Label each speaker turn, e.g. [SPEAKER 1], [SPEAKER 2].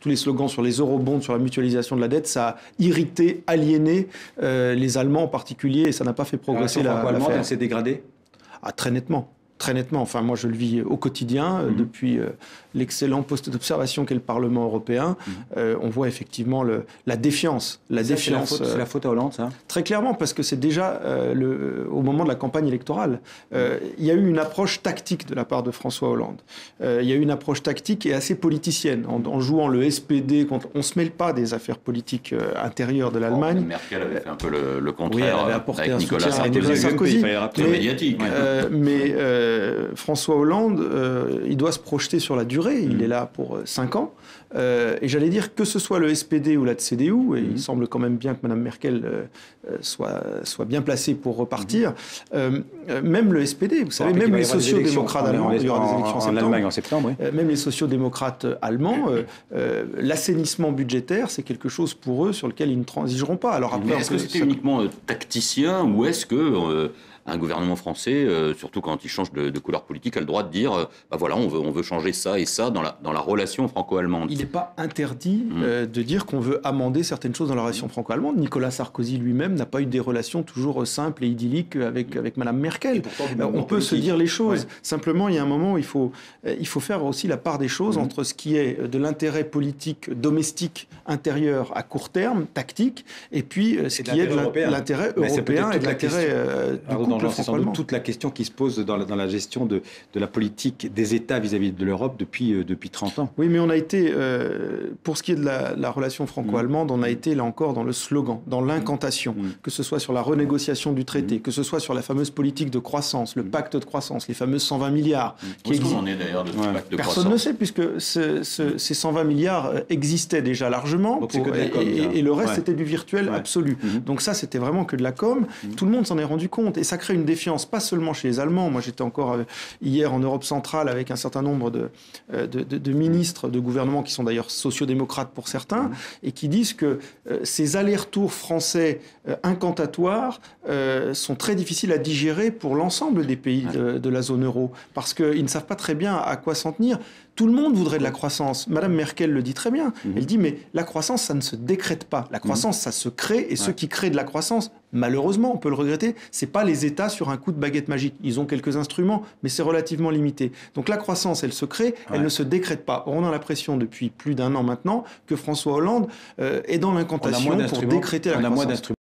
[SPEAKER 1] tous les slogans sur les eurobonds, sur la mutualisation de la dette, ça a irrité, aliéné les Allemands en particulier, et ça n'a pas fait progresser la
[SPEAKER 2] franco-allemande, elle s'est dégradée?
[SPEAKER 1] Ah, très nettement. Très nettement. Enfin, moi, je le vis au quotidien depuis l'excellent poste d'observation qu'est le Parlement européen. On voit effectivement la défiance.
[SPEAKER 2] C'est la faute à Hollande, ça?
[SPEAKER 1] Très clairement, parce que c'est déjà au moment de la campagne électorale. Il y a eu une approche tactique de la part de François Hollande. Il y a eu une approche tactique et assez politicienne, en jouant le SPD. On ne se mêle pas des affaires politiques intérieures de l'Allemagne.
[SPEAKER 3] Merkel avait fait un peu le contraire.
[SPEAKER 1] Oui, elle avait apporté
[SPEAKER 3] avec
[SPEAKER 1] un
[SPEAKER 3] Nicolas
[SPEAKER 1] Sarkozy.
[SPEAKER 3] Très médiatique.
[SPEAKER 1] Mais François Hollande, il doit se projeter sur la durée. Il est là pour 5 ans. Et j'allais dire, que ce soit le SPD ou la CDU, et il semble quand même bien que Mme Merkel soit bien placée pour repartir, même le SPD, vous savez, même les sociaux-démocrates allemands, il y aura des élections
[SPEAKER 2] en Allemagne en septembre, oui.
[SPEAKER 1] Même les sociaux-démocrates allemands, l'assainissement budgétaire, c'est quelque chose pour eux sur lequel ils ne transigeront pas. Alors après,
[SPEAKER 3] est-ce que c'était uniquement tacticien, ou est-ce que un gouvernement français, surtout quand il change de couleur politique, a le droit de dire voilà, on veut changer ça et ça dans la relation franco-allemande?
[SPEAKER 1] Il n'est pas interdit de dire qu'on veut amender certaines choses dans la relation franco-allemande. Nicolas Sarkozy lui-même n'a pas eu des relations toujours simples et idylliques avec Mme Merkel. On peut se dire les choses. Ouais. Simplement, il y a un moment où il faut faire aussi la part des choses entre ce qui est de l'intérêt politique domestique intérieur à court terme, tactique, et puis ce qui est de l'intérêt européen et de l'intérêt
[SPEAKER 2] c'est sans doute toute la question qui se pose dans la gestion de la politique des États vis-à-vis de l'Europe depuis 30 ans.
[SPEAKER 1] Oui, mais on a été, pour ce qui est de la relation franco-allemande, on a été là encore dans le slogan, dans l'incantation, que ce soit sur la renégociation du traité, que ce soit sur la fameuse politique de croissance, le pacte de croissance, les fameuses 120 milliards.
[SPEAKER 3] Où est-ce qu'on en est d'ailleurs de ce pacte de croissance?
[SPEAKER 1] Personne ne sait, puisque ces 120 milliards existaient déjà largement, et le reste c'était du virtuel absolu. Donc ça, c'était vraiment que de la com. Tout le monde s'en est rendu compte, et ça crée une défiance, pas seulement chez les Allemands. Moi, j'étais encore hier en Europe centrale avec un certain nombre de ministres de gouvernement qui sont d'ailleurs sociodémocrates pour certains, et qui disent que ces allers-retours français incantatoires sont très difficiles à digérer pour l'ensemble des pays de la zone euro, parce qu'ils ne savent pas très bien à quoi s'en tenir. Tout le monde voudrait de la croissance. Madame Merkel le dit très bien. Elle dit, mais la croissance, ça ne se décrète pas. La croissance, ça se crée. Et ceux qui créent de la croissance, malheureusement, on peut le regretter, c'est pas les États sur un coup de baguette magique. Ils ont quelques instruments, mais c'est relativement limité. Donc la croissance, elle se crée, elle ne se décrète pas. On a l'impression depuis plus d'1 an maintenant que François Hollande est dans l'incantation pour décréter la croissance.